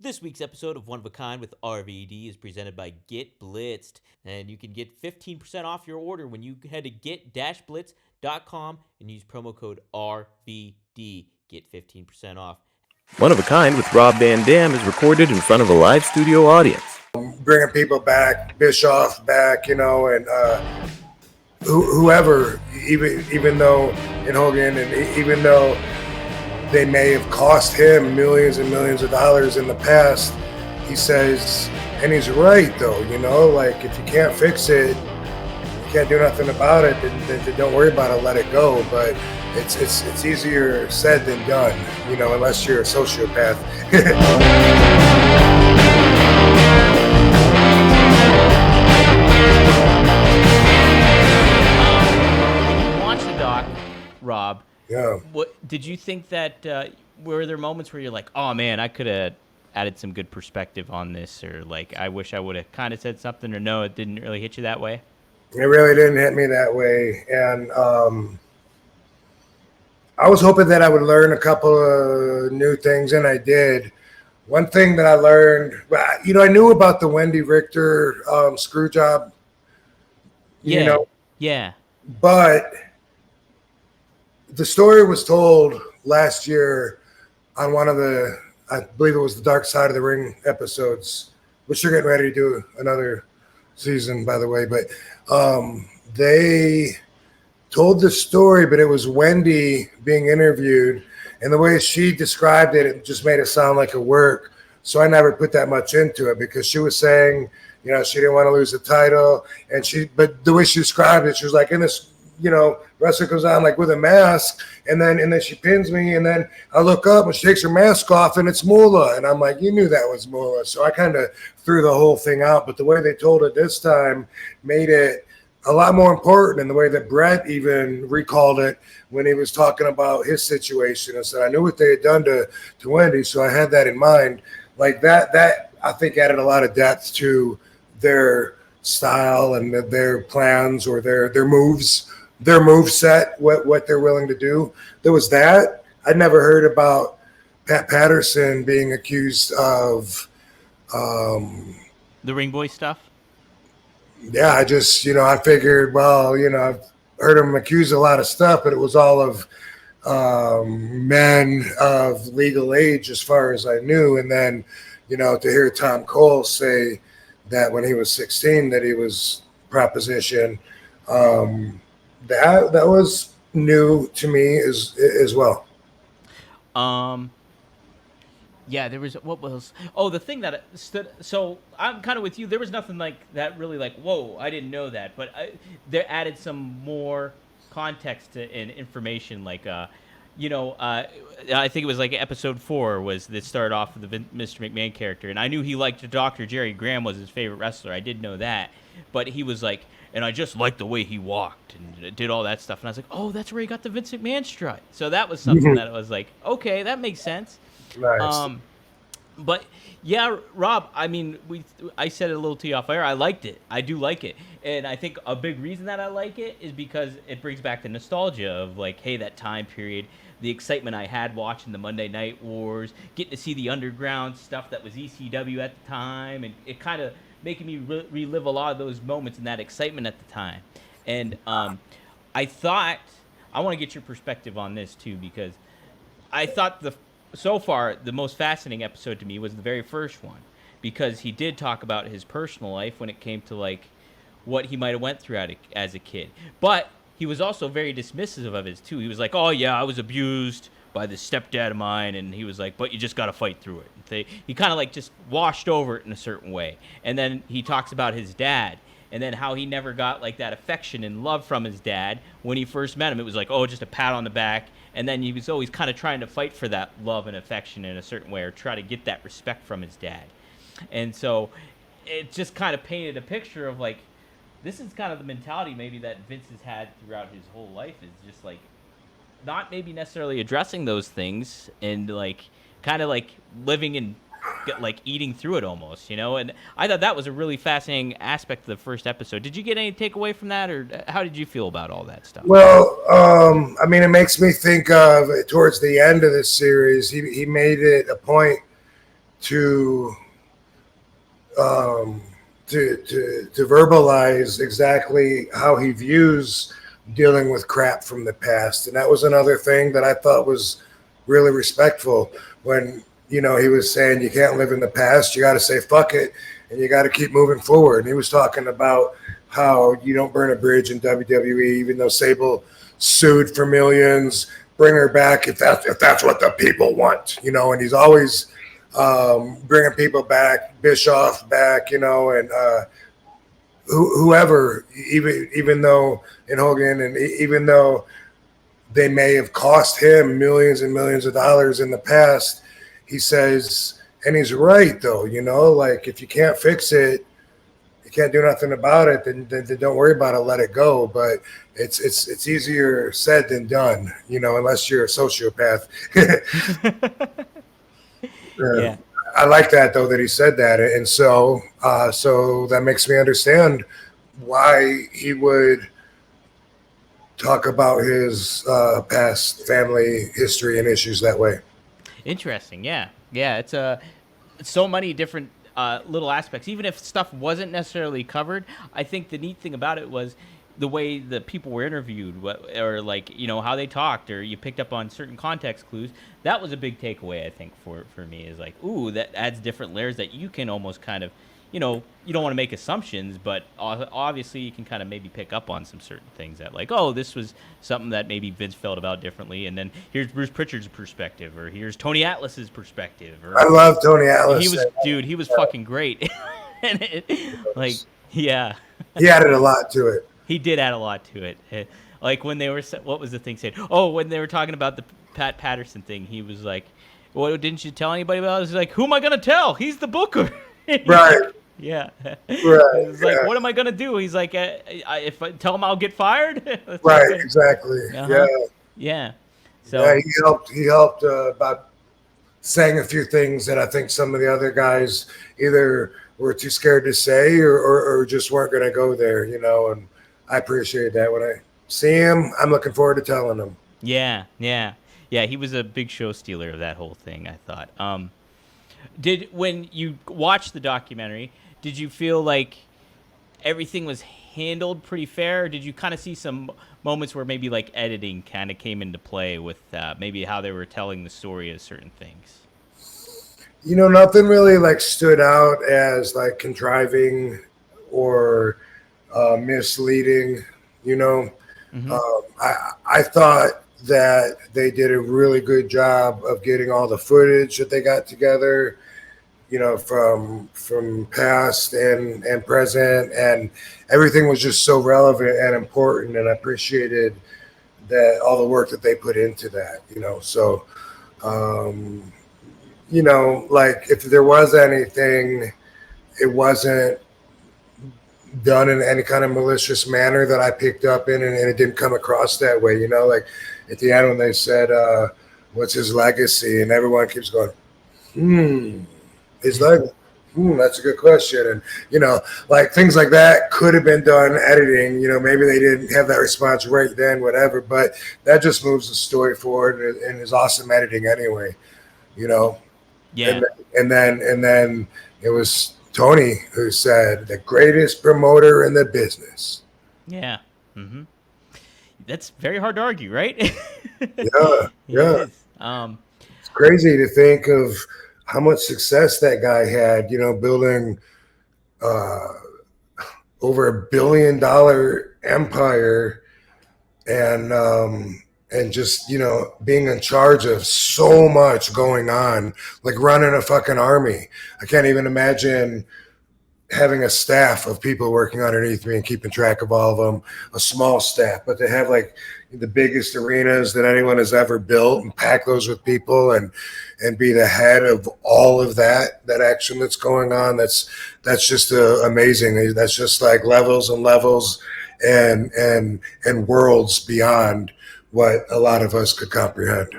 This week's episode of One of a Kind with RVD is presented by Get Blitzed, and you can get 15% off your order when you head to get-blitz.com and use promo code RVD. Get 15% off. One of a Kind with Rob Van Dam is recorded in front of a live studio audience. Bringing people back, Bischoff back, and whoever, even though in Hogan, and even though they may have cost him millions and millions of dollars in the past, he says, and he's right though, like if you can't fix it, you can't do nothing about it, then don't worry about it, let it go. But it's easier said than done, unless you're a sociopath. Rob, what did you think that were there moments where you're like, oh man, I could have added some good perspective on this, or like I wish I would have kind of said something, or no, it didn't really hit you that way? It really didn't hit me that way, and I was hoping that I would learn a couple of new things, and I did. One thing that I learned, I knew about the Wendy Richter screw job, yeah, but the story was told last year on one of I believe it was the Dark Side of the Ring episodes, which they're getting ready to do another season, by the way. But they told the story, but it was Wendy being interviewed, and the way she described it, it just made it sound like a work. So I never put that much into it, because she was saying, she didn't want to lose the title, but the way she described it, she was like, in this, wrestler goes on like with a mask, and then she pins me, and then I look up and she takes her mask off, and it's Moolah, and I'm like, you knew that was Moolah. So I kind of threw the whole thing out, but the way they told it this time made it a lot more important, and the way that Brett even recalled it when he was talking about his situation and said, I knew what they had done to Wendy, so I had that in mind. Like that I think added a lot of depth to their style and their plans, or their moves. Their move set, what they're willing to do. There was that. I'd never heard about Pat Patterson being accused of the Ring Boy stuff. Yeah, I just, I figured, well, I've heard him accused of a lot of stuff, but it was all of men of legal age as far as I knew. And then, to hear Tom Cole say that when he was 16 that he was proposition, that was new to me as well. Yeah, there was the thing that stood. So I'm kind of with you. There was nothing like that really like, whoa, I didn't know that, but they added some more context and information. Like, I think it was like episode 4 was that started off with the Mr. McMahon character, and I knew he liked Dr. Jerry Graham was his favorite wrestler. I did know that, but he was like, and I just liked the way he walked and did all that stuff. And I was like, oh, that's where he got the Vince McMahon strut. So that was something that I was like, okay, that makes sense. Nice. But yeah, Rob, I mean, I said it a little to you off air. I liked it. I do like it. And I think a big reason that I like it is because it brings back the nostalgia of like, hey, that time period, the excitement I had watching the Monday Night Wars, getting to see the underground stuff that was ECW at the time, and it kind of making me relive a lot of those moments and that excitement at the time. And I thought, I want to get your perspective on this too, because I thought so far the most fascinating episode to me was the very first one, because he did talk about his personal life when it came to like what he might have went through as a kid. But he was also very dismissive of it too. He was like, oh yeah, I was abused by this stepdad of mine, and he was like, but you just got to fight through it. He kind of like just washed over it in a certain way. And then he talks about his dad, and then how he never got like that affection and love from his dad when he first met him. It was like, oh, just a pat on the back. And then he was always kind of trying to fight for that love and affection in a certain way, or try to get that respect from his dad. And so it just kind of painted a picture of like, this is kind of the mentality maybe that Vince has had throughout his whole life, is just like not maybe necessarily addressing those things, and like kind of like living and like eating through it almost, And I thought that was a really fascinating aspect of the first episode. Did you get any takeaway from that, or how did you feel about all that stuff? Well, I mean, it makes me think of towards the end of this series, he made it a point to to verbalize exactly how he views dealing with crap from the past. And that was another thing that I thought was really respectful when, he was saying you can't live in the past. You got to say fuck it, and you got to keep moving forward. And he was talking about how you don't burn a bridge in WWE, even though Sable sued for millions. Bring her back if that's what the people want, and he's always bringing people back, Bischoff back, and whoever, even though in Hogan, and even though they may have cost him millions and millions of dollars in the past, he says, and he's right though, like if you can't fix it, you can't do nothing about it, then don't worry about it, let it go. But it's easier said than done, unless you're a sociopath. Yeah. I like that though that he said that, and so that makes me understand why he would talk about his past family history and issues that way. Interesting. Yeah. It's so many different little aspects. Even if stuff wasn't necessarily covered, I think the neat thing about it was the way the people were interviewed, or like, how they talked, or you picked up on certain context clues. That was a big takeaway, I think, for me, is like, ooh, that adds different layers that you can almost kind of, you don't want to make assumptions, but obviously you can kind of maybe pick up on some certain things that, like, oh, this was something that maybe Vince felt about differently, and then here's Bruce Pritchard's perspective, or here's Tony Atlas's perspective. Or, I love Tony Atlas. He was fucking great. And yeah. He added a lot to it. He did add a lot to it. Like when they were, what was the thing said? Oh, when they were talking about the Pat Patterson thing, he was like, "Well, didn't you tell anybody about it?" He's like, "Who am I gonna tell? He's the booker." Right. Yeah. Right. It's like, what am I gonna do? He's like, if I tell him I'll get fired. Right. Exactly. Uh-huh. Yeah. So yeah, he helped about saying a few things that I think some of the other guys either were too scared to say or just weren't going to go there, and I appreciate that. When I see him, I'm looking forward to telling him. Yeah. He was a big show stealer of that whole thing, I thought. When you watched the documentary, did you feel like everything was handled pretty fair? Or did you kind of see some moments where maybe like editing kind of came into play with maybe how they were telling the story of certain things? Nothing really like stood out as like contriving or misleading. Mm-hmm. I thought that they did a really good job of getting all the footage that they got together, from past and present, and everything was just so relevant and important, and I appreciated that all the work that they put into that. So like if there was anything, it wasn't done in any kind of malicious manner that I picked up in, and it didn't come across that way. Like at the end when they said, what's his legacy? And everyone keeps going, his legacy. That's a good question. And, like things like that could have been done editing, maybe they didn't have that response right then, whatever, but that just moves the story forward and is awesome editing anyway, Yeah. And then it was Tony who said the greatest promoter in the business. Yeah. Mm-hmm. That's very hard to argue, right? Yeah. It's crazy to think of how much success that guy had, building over $1 billion empire and just, being in charge of so much going on, like running a fucking army. I can't even imagine having a staff of people working underneath me and keeping track of all of them, a small staff, but to have like the biggest arenas that anyone has ever built and pack those with people and be the head of all of that action that's going on. That's just amazing. That's just like levels and levels and worlds beyond what a lot of us could comprehend.